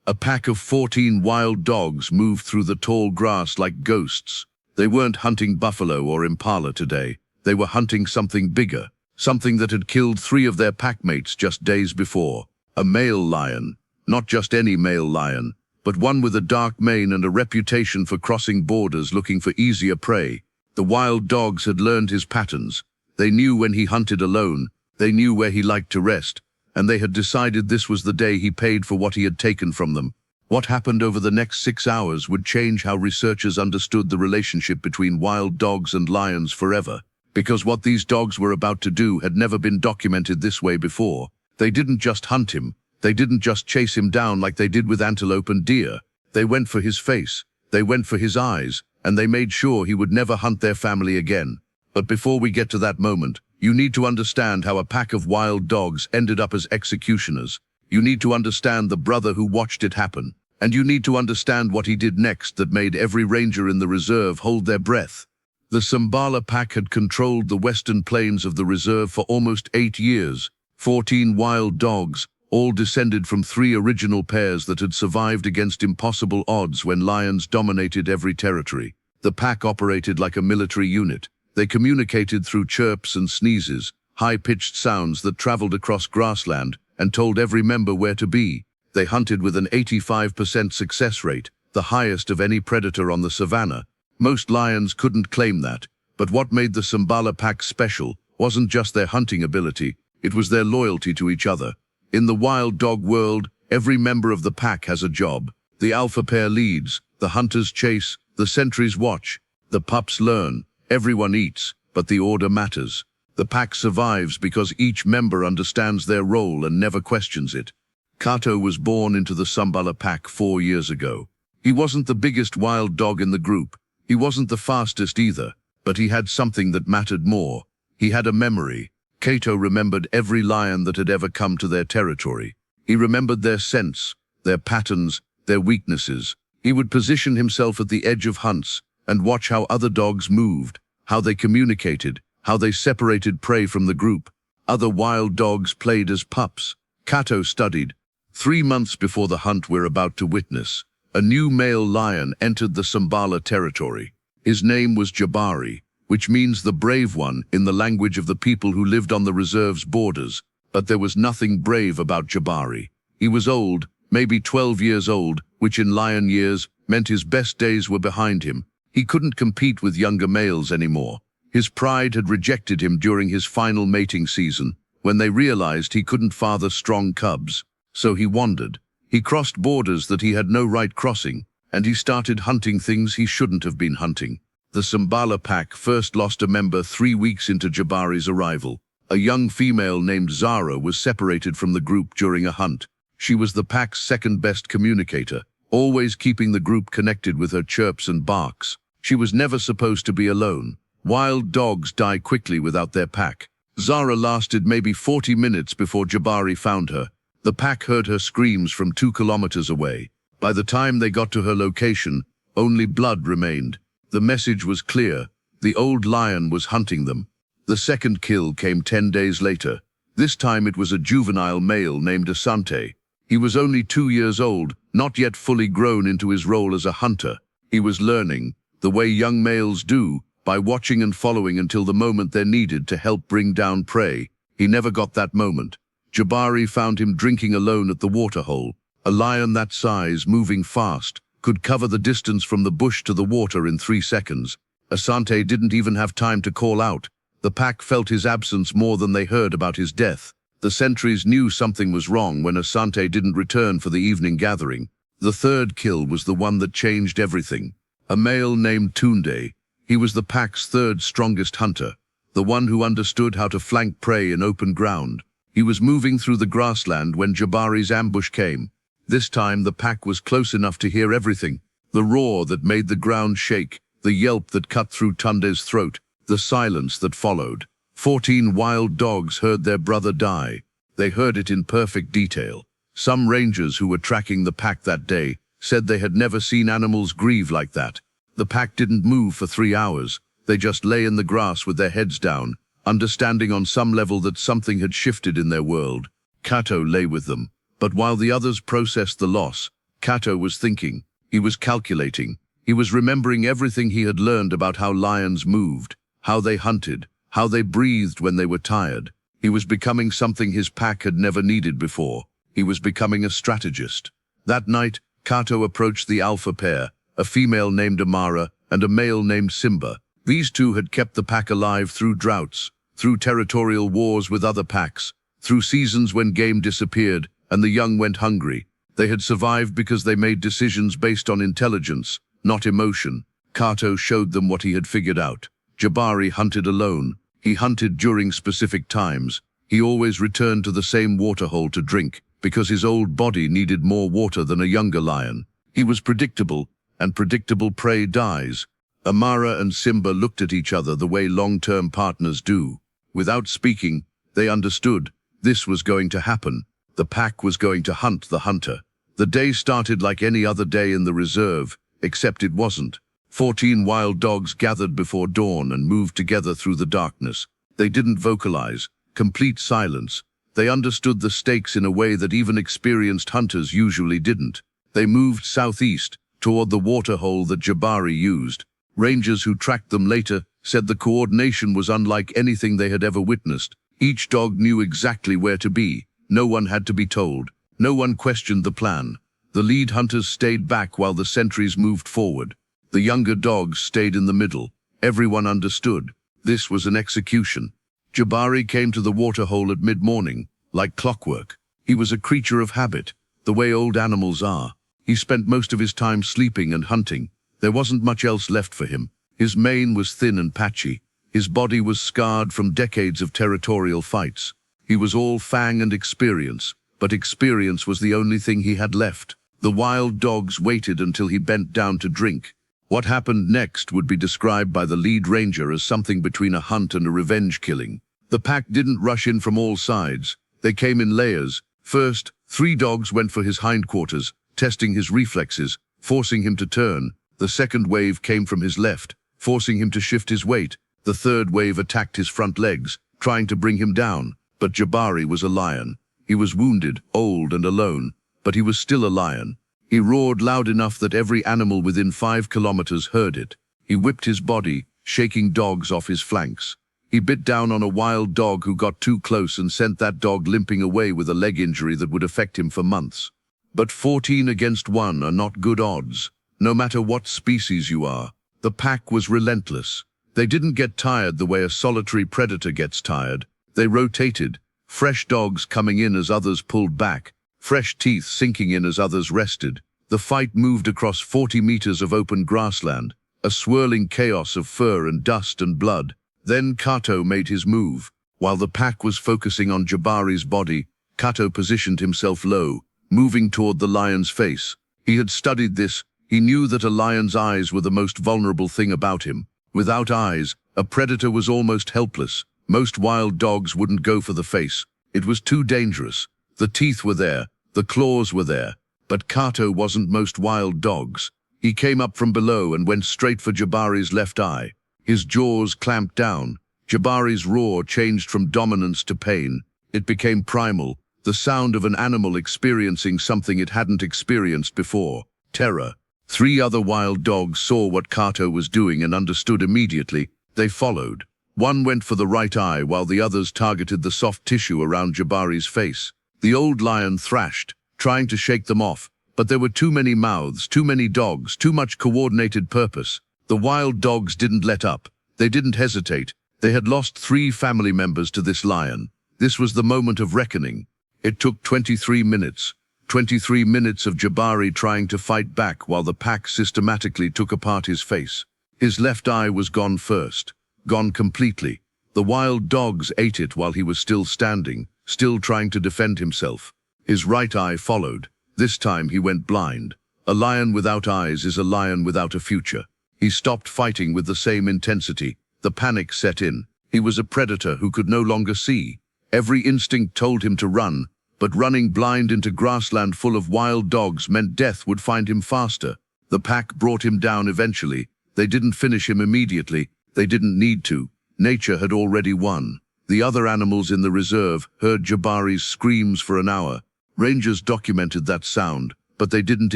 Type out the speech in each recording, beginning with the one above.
A pack of 14 wild dogs moved through the tall grass like ghosts. They weren't hunting buffalo or impala today. They were hunting something bigger, something that had killed 3 of their packmates just days before. A male lion. Not just any male lion, but one with a dark mane and a reputation for crossing borders looking for easier prey. The wild dogs had learned his patterns. They knew when he hunted alone. They knew where he liked to rest. And they had decided this was the day he paid for what he had taken from them. What happened over the next 6 hours would change how researchers understood the relationship between wild dogs and lions forever. Because what these dogs were about to do had never been documented this way before. They didn't just hunt him. They didn't just chase him down like they did with antelope and deer. They went for his face. They went for his eyes. And they made sure he would never hunt their family again. But before we get to that moment, you need to understand how a pack of wild dogs ended up as executioners. You need to understand the brother who watched it happen. And you need to understand what he did next that made every ranger in the reserve hold their breath. The Sumbala Pack had controlled the western plains of the reserve for almost 8 years. 14 wild dogs, all descended from 3 original pairs that had survived against impossible odds when lions dominated every territory. The pack operated like a military unit. They communicated through chirps and sneezes, high-pitched sounds that traveled across grassland and told every member where to be. They hunted with an 85% success rate, the highest of any predator on the Savanna. Most lions couldn't claim that, but what made the Sumbala Pack special wasn't just their hunting ability, it was their loyalty to each other. In the wild dog world, every member of the pack has a job. The alpha pair leads, the hunters chase, the sentries watch, the pups learn. Everyone eats, but the order matters. The pack survives because each member understands their role and never questions it. Kato was born into the Sumbala Pack 4 years ago. He wasn't the biggest wild dog in the group. He wasn't the fastest either, but he had something that mattered more. He had a memory. Kato remembered every lion that had ever come to their territory. He remembered their scents, their patterns, their weaknesses. He would position himself at the edge of hunts and watch how other dogs moved, how they communicated, how they separated prey from the group. Other wild dogs played as pups. Kato studied. 3 months before the hunt we're about to witness, a new male lion entered the Sumbala territory. His name was Jabari, which means the brave one in the language of the people who lived on the reserve's borders. But there was nothing brave about Jabari. He was old, maybe 12 years old, which in lion years meant his best days were behind him. He couldn't compete with younger males anymore. His pride had rejected him during his final mating season, when they realized he couldn't father strong cubs. So he wandered. He crossed borders that he had no right crossing, and he started hunting things he shouldn't have been hunting. The Sumbala Pack first lost a member 3 weeks into Jabari's arrival. A young female named Zara was separated from the group during a hunt. She was the pack's second-best communicator, always keeping the group connected with her chirps and barks. She was never supposed to be alone. Wild dogs die quickly without their pack. Zara lasted maybe 40 minutes before Jabari found her. The pack heard her screams from 2 kilometers away. By the time they got to her location, only blood remained. The message was clear. The old lion was hunting them. The second kill came 10 days later. This time it was a juvenile male named Asante. He was only 2 years old, not yet fully grown into his role as a hunter. He was learning, the way young males do, by watching and following until the moment they're needed to help bring down prey. He never got that moment. Jabari found him drinking alone at the waterhole. A lion that size, moving fast, could cover the distance from the bush to the water in 3 seconds. Asante didn't even have time to call out. The pack felt his absence more than they heard about his death. The sentries knew something was wrong when Asante didn't return for the evening gathering. The third kill was the one that changed everything. A male named Tunde. He was the pack's third strongest hunter, the one who understood how to flank prey in open ground. He was moving through the grassland when Jabari's ambush came. This time the pack was close enough to hear everything. The roar that made the ground shake, the yelp that cut through Tunde's throat, the silence that followed. 14 wild dogs heard their brother die. They heard it in perfect detail. Some rangers who were tracking the pack that day said they had never seen animals grieve like that. The pack didn't move for 3 hours. They just lay in the grass with their heads down, understanding on some level that something had shifted in their world. Kato lay with them. But while the others processed the loss, Kato was thinking. He was calculating. He was remembering everything he had learned about how lions moved, how they hunted, how they breathed when they were tired. He was becoming something his pack had never needed before. He was becoming a strategist. That night, Kato approached the alpha pair, a female named Amara and a male named Simba. These two had kept the pack alive through droughts, through territorial wars with other packs, through seasons when game disappeared and the young went hungry. They had survived because they made decisions based on intelligence, not emotion. Kato showed them what he had figured out. Jabari hunted alone. He hunted during specific times. He always returned to the same waterhole to drink, because his old body needed more water than a younger lion. He was predictable, and predictable prey dies. Amara and Simba looked at each other the way long-term partners do. Without speaking, they understood. This was going to happen. The pack was going to hunt the hunter. The day started like any other day in the reserve, except it wasn't. 14 wild dogs gathered before dawn and moved together through the darkness. They didn't vocalize. Complete silence. They understood the stakes in a way that even experienced hunters usually didn't. They moved southeast, toward the waterhole that Jabari used. Rangers who tracked them later said the coordination was unlike anything they had ever witnessed. Each dog knew exactly where to be. No one had to be told. No one questioned the plan. The lead hunters stayed back while the sentries moved forward. The younger dogs stayed in the middle. Everyone understood. This was an execution. Jabari came to the waterhole at mid-morning, like clockwork. He was a creature of habit, the way old animals are. He spent most of his time sleeping and hunting. There wasn't much else left for him. His mane was thin and patchy. His body was scarred from decades of territorial fights. He was all fang and experience, but experience was the only thing he had left. The wild dogs waited until he bent down to drink. What happened next would be described by the lead ranger as something between a hunt and a revenge killing. The pack didn't rush in from all sides. They came in layers. First, 3 dogs went for his hindquarters, testing his reflexes, forcing him to turn. The second wave came from his left, forcing him to shift his weight. The third wave attacked his front legs, trying to bring him down. But Jabari was a lion. He was wounded, old and alone, but he was still a lion. He roared loud enough that every animal within 5 kilometers heard it. He whipped his body, shaking dogs off his flanks. He bit down on a wild dog who got too close and sent that dog limping away with a leg injury that would affect him for months. But 14 against 1 are not good odds, no matter what species you are. The pack was relentless. They didn't get tired the way a solitary predator gets tired. They rotated, fresh dogs coming in as others pulled back, fresh teeth sinking in as others rested. The fight moved across 40 meters of open grassland, a swirling chaos of fur and dust and blood. Then Kato made his move. While the pack was focusing on Jabari's body, Kato positioned himself low, moving toward the lion's face. He had studied this. He knew that a lion's eyes were the most vulnerable thing about him. Without eyes, a predator was almost helpless. Most wild dogs wouldn't go for the face. It was too dangerous. The teeth were there, the claws were there, but Kato wasn't most wild dogs. He came up from below and went straight for Jabari's left eye. His jaws clamped down. Jabari's roar changed from dominance to pain. It became primal, the sound of an animal experiencing something it hadn't experienced before, terror. 3 other wild dogs saw what Kato was doing and understood immediately. They followed. One went for the right eye while the others targeted the soft tissue around Jabari's face. The old lion thrashed, trying to shake them off, but there were too many mouths, too many dogs, too much coordinated purpose. The wild dogs didn't let up. They didn't hesitate. They had lost 3 family members to this lion. This was the moment of reckoning. It took 23 minutes. 23 minutes of Jabari trying to fight back while the pack systematically took apart his face. His left eye was gone first. Gone completely. The wild dogs ate it while he was still standing, still trying to defend himself. His right eye followed. This time he went blind. A lion without eyes is a lion without a future. He stopped fighting with the same intensity. The panic set in. He was a predator who could no longer see. Every instinct told him to run, but running blind into grassland full of wild dogs meant death would find him faster. The pack brought him down eventually. They didn't finish him immediately. They didn't need to. Nature had already won. The other animals in the reserve heard Jabari's screams for an hour. Rangers documented that sound, but they didn't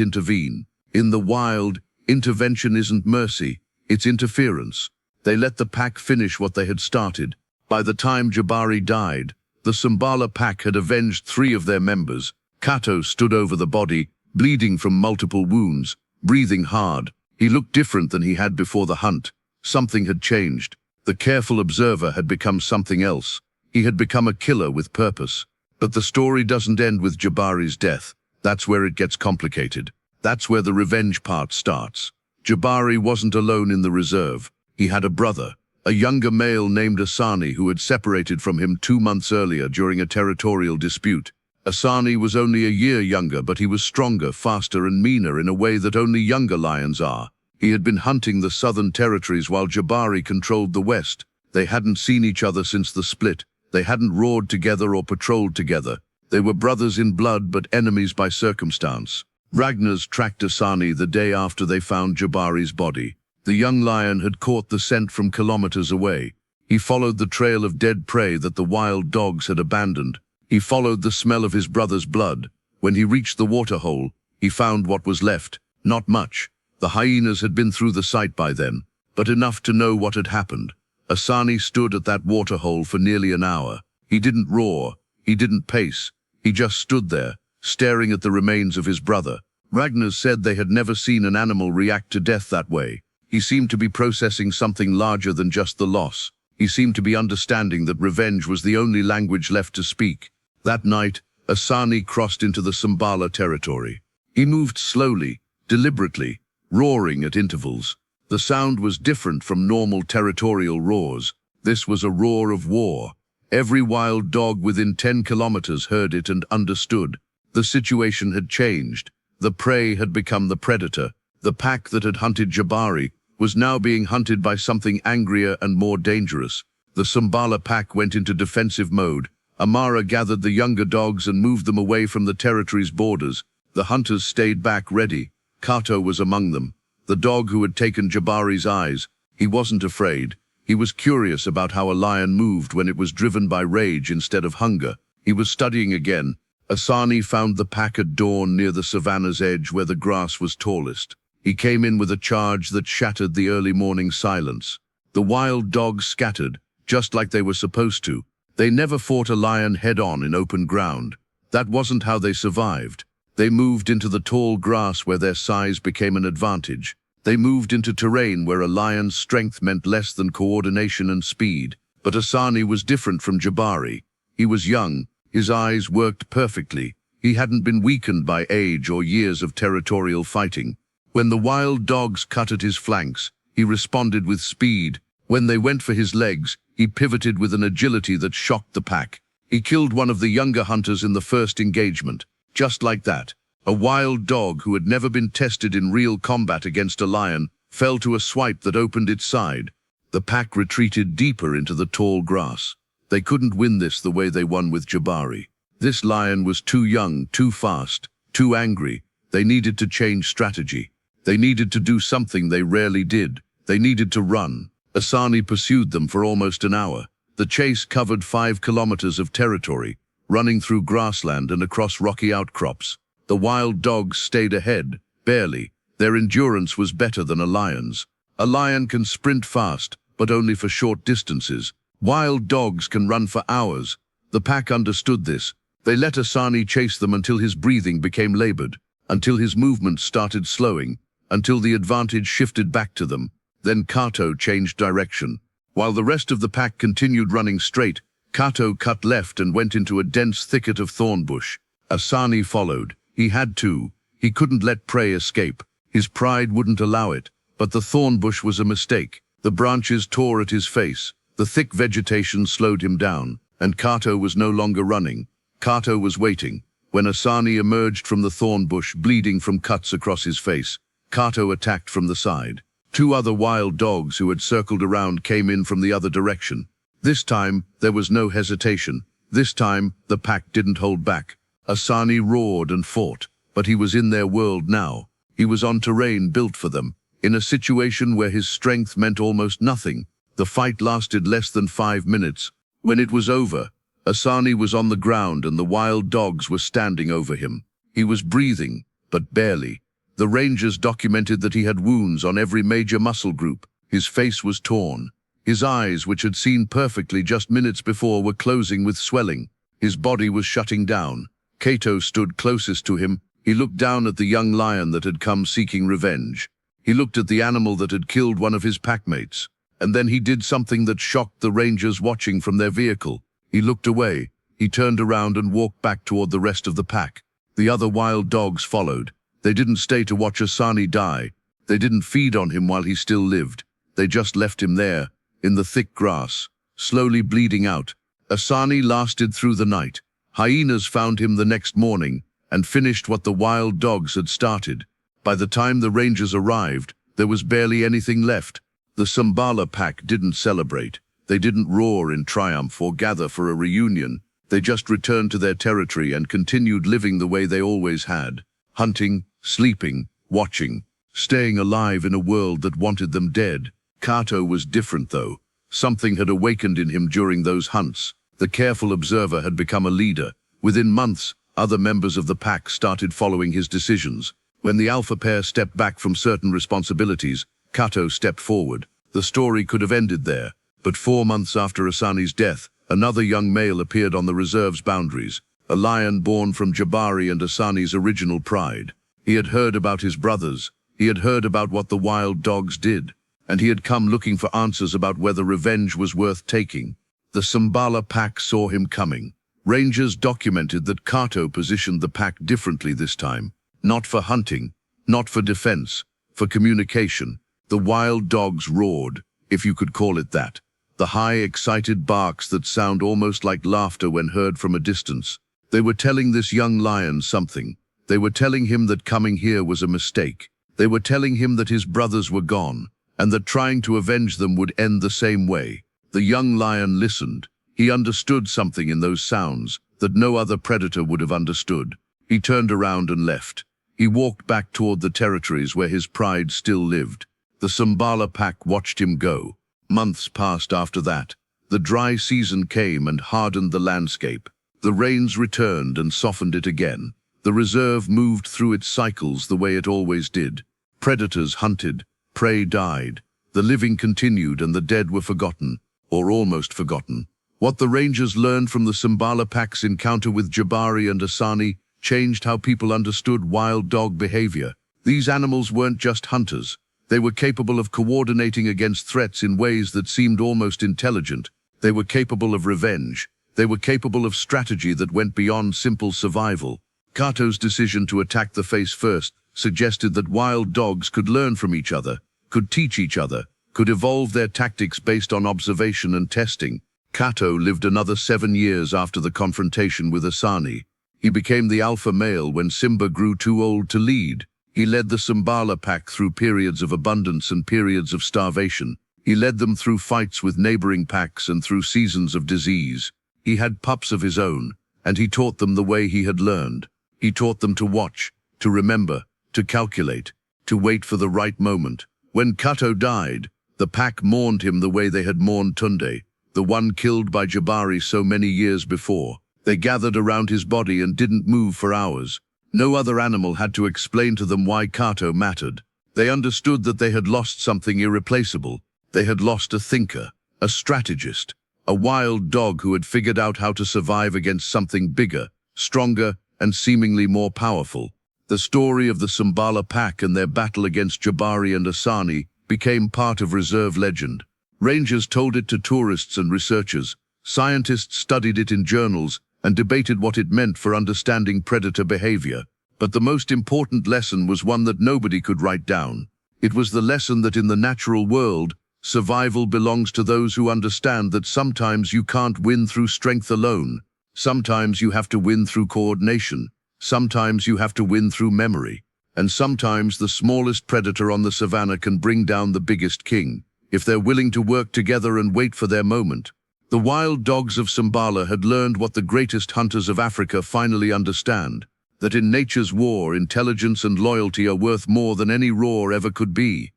intervene. In the wild, intervention isn't mercy, it's interference. They let the pack finish what they had started. By the time Jabari died, the Sumbala Pack had avenged 3 of their members. Kato stood over the body, bleeding from multiple wounds, breathing hard. He looked different than he had before the hunt. Something had changed. The careful observer had become something else. He had become a killer with purpose. But the story doesn't end with Jabari's death. That's where it gets complicated. That's where the revenge part starts. Jabari wasn't alone in the reserve. He had a brother, a younger male named Asani, who had separated from him 2 months earlier during a territorial dispute. Asani was only a year younger, but he was stronger, faster, and meaner in a way that only younger lions are. He had been hunting the southern territories while Jabari controlled the west. They hadn't seen each other since the split. They hadn't roared together or patrolled together. They were brothers in blood, but enemies by circumstance. Ragnars tracked Asani the day after they found Jabari's body. The young lion had caught the scent from kilometers away. He followed the trail of dead prey that the wild dogs had abandoned. He followed the smell of his brother's blood. When he reached the waterhole, he found what was left. Not much. The hyenas had been through the site by then, but enough to know what had happened. Asani stood at that waterhole for nearly an hour. He didn't roar. He didn't pace. He just stood there, staring at the remains of his brother. Ragnars said they had never seen an animal react to death that way. He seemed to be processing something larger than just the loss. He seemed to be understanding that revenge was the only language left to speak. That night, Asani crossed into the Sumbala territory. He moved slowly, deliberately, roaring at intervals. The sound was different from normal territorial roars. This was a roar of war. Every wild dog within 10 kilometers heard it and understood. The situation had changed. The prey had become the predator. The pack that had hunted Jabari was now being hunted by something angrier and more dangerous. The Sumbala Pack went into defensive mode. Amara gathered the younger dogs and moved them away from the territory's borders. The hunters stayed back ready. Kato was among them. The dog who had taken Jabari's eyes. He wasn't afraid. He was curious about how a lion moved when it was driven by rage instead of hunger. He was studying again. Asani found the pack at dawn near the Savanna's edge where the grass was tallest. He came in with a charge that shattered the early morning silence. The wild dogs scattered, just like they were supposed to. They never fought a lion head-on in open ground. That wasn't how they survived. They moved into the tall grass where their size became an advantage. They moved into terrain where a lion's strength meant less than coordination and speed. But Asani was different from Jabari. He was young. His eyes worked perfectly. He hadn't been weakened by age or years of territorial fighting. When the wild dogs cut at his flanks, he responded with speed. When they went for his legs, he pivoted with an agility that shocked the pack. He killed one of the younger hunters in the first engagement. Just like that, a wild dog who had never been tested in real combat against a lion fell to a swipe that opened its side. The pack retreated deeper into the tall grass. They couldn't win this the way they won with Jabari. This lion was too young, too fast, too angry. They needed to change strategy. They needed to do something they rarely did. They needed to run. Asani pursued them for almost an hour. The chase covered 5 kilometers of territory, running through grassland and across rocky outcrops. The wild dogs stayed ahead, barely. Their endurance was better than a lion's. A lion can sprint fast, but only for short distances. Wild dogs can run for hours. The pack understood this. They let Asani chase them until his breathing became labored, until his movements started slowing, until the advantage shifted back to them. Then Kato changed direction. While the rest of the pack continued running straight, Kato cut left and went into a dense thicket of thorn bush. Asani followed. He had to. He couldn't let prey escape. His pride wouldn't allow it. But the thorn bush was a mistake. The branches tore at his face. The thick vegetation slowed him down, and Kato was no longer running. Kato was waiting. When Asani emerged from the thorn bush, bleeding from cuts across his face, Kato attacked from the side. 2 other wild dogs who had circled around came in from the other direction. This time, there was no hesitation. This time, the pack didn't hold back. Asani roared and fought, but he was in their world now. He was on terrain built for them, in a situation where his strength meant almost nothing. The fight lasted less than 5 minutes. When it was over, Asani was on the ground and the wild dogs were standing over him. He was breathing, but barely. The rangers documented that he had wounds on every major muscle group. His face was torn. His eyes, which had seen perfectly just minutes before, were closing with swelling. His body was shutting down. Kato stood closest to him. He looked down at the young lion that had come seeking revenge. He looked at the animal that had killed one of his packmates. And then he did something that shocked the rangers watching from their vehicle. He looked away. He turned around and walked back toward the rest of the pack. The other wild dogs followed. They didn't stay to watch Asani die. They didn't feed on him while he still lived. They just left him there, in the thick grass, slowly bleeding out. Asani lasted through the night. Hyenas found him the next morning and finished what the wild dogs had started. By the time the rangers arrived, there was barely anything left. The Sumbala Pack didn't celebrate. They didn't roar in triumph or gather for a reunion. They just returned to their territory and continued living the way they always had. Hunting, sleeping, watching, staying alive in a world that wanted them dead. Kato was different though. Something had awakened in him during those hunts. The careful observer had become a leader. Within months, other members of the pack started following his decisions. When the alpha pair stepped back from certain responsibilities, Kato stepped forward. The story could have ended there, but 4 months after Asani's death, another young male appeared on the reserve's boundaries, a lion born from Jabari and Asani's original pride. He had heard about his brothers. He had heard about what the wild dogs did, and he had come looking for answers about whether revenge was worth taking. The Sumbala Pack saw him coming. Rangers documented that Kato positioned the pack differently this time. Not for hunting, not for defense, for communication. The wild dogs roared, if you could call it that. The high, excited barks that sound almost like laughter when heard from a distance. They were telling this young lion something. They were telling him that coming here was a mistake. They were telling him that his brothers were gone, and that trying to avenge them would end the same way. The young lion listened. He understood something in those sounds that no other predator would have understood. He turned around and left. He walked back toward the territories where his pride still lived. The Sumbala Pack watched him go. Months passed after that. The dry season came and hardened the landscape. The rains returned and softened it again. The reserve moved through its cycles the way it always did. Predators hunted, prey died. The living continued and the dead were forgotten, or almost forgotten. What the rangers learned from the Sumbala Pack's encounter with Jabari and Asani changed how people understood wild dog behavior. These animals weren't just hunters. They were capable of coordinating against threats in ways that seemed almost intelligent. They were capable of revenge. They were capable of strategy that went beyond simple survival. Kato's decision to attack the face first suggested that wild dogs could learn from each other, could teach each other, could evolve their tactics based on observation and testing. Kato lived another 7 years after the confrontation with Asani. He became the alpha male when Simba grew too old to lead. He led the Sumbala Pack through periods of abundance and periods of starvation. He led them through fights with neighboring packs and through seasons of disease. He had pups of his own, and he taught them the way he had learned. He taught them to watch, to remember, to calculate, to wait for the right moment. When Kato died, the pack mourned him the way they had mourned Tunde, the one killed by Jabari so many years before. They gathered around his body and didn't move for hours. No other animal had to explain to them why Kato mattered. They understood that they had lost something irreplaceable. They had lost a thinker, a strategist, a wild dog who had figured out how to survive against something bigger, stronger, and seemingly more powerful. The story of the Sumbala Pack and their battle against Jabari and Asani became part of reserve legend. Rangers told it to tourists and researchers. Scientists studied it in journals and debated what it meant for understanding predator behavior. But the most important lesson was one that nobody could write down. It was the lesson that in the natural world, survival belongs to those who understand that sometimes you can't win through strength alone. Sometimes you have to win through coordination. Sometimes you have to win through memory. And sometimes the smallest predator on the savannah can bring down the biggest king, if they're willing to work together and wait for their moment. The wild dogs of Sumbala had learned what the greatest hunters of Africa finally understand, that in nature's war, intelligence and loyalty are worth more than any roar ever could be.